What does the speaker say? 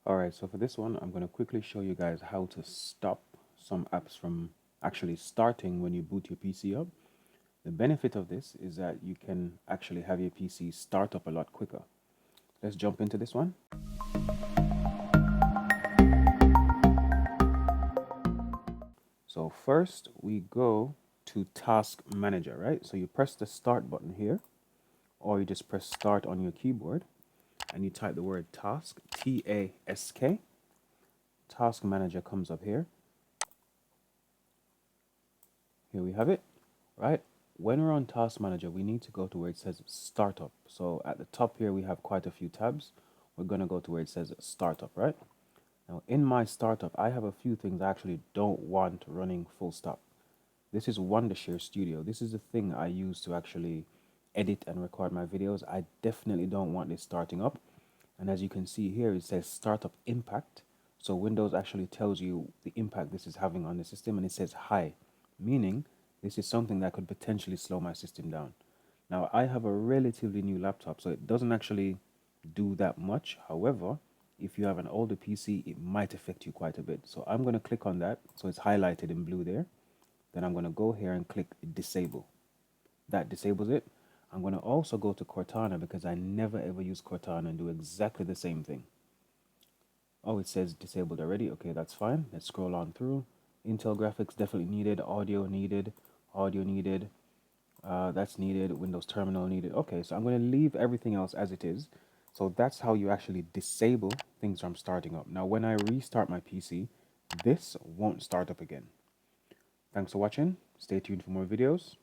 Alright, so for this one, I'm going to quickly show you guys how to stop some apps from actually starting when you boot your PC up. The benefit of this is that you can actually have your PC start up a lot quicker. Let's jump into this one. So first we go to Task Manager, right? So you press the start button here, or you just press start on your keyboard and you type the word task, T-A-S-K. Task Manager comes up here. Here we have it, right? When we're on Task Manager, we need to go to where it says Startup. So at the top here, we have quite a few tabs. We're going to go to where it says Startup, right? Now, in my startup, I have a few things I actually don't want running full stop. This is Wondershare Studio. This is the thing I use to actually edit and record my videos. I definitely don't want this starting up. And as you can see here, it says Startup Impact. So Windows actually tells you the impact this is having on the system, and it says high, meaning this is something that could potentially slow my system down. Now, I have a relatively new laptop, so it doesn't actually do that much. However, if you have an older PC, it might affect you quite a bit. So I'm going to click on that. So it's highlighted in blue there. Then I'm going to go here and click disable. That disables it. I'm going to also go to Cortana because I never ever use Cortana and do exactly the same thing. Oh, it says disabled already. Okay, that's fine. Let's scroll on through. Intel graphics definitely needed. Audio needed. Audio needed. That's needed. Windows terminal needed. Okay, so I'm going to leave everything else as it is. So that's how you actually disable things from starting up. Now, when I restart my PC, this won't start up again. Thanks for watching. Stay tuned for more videos.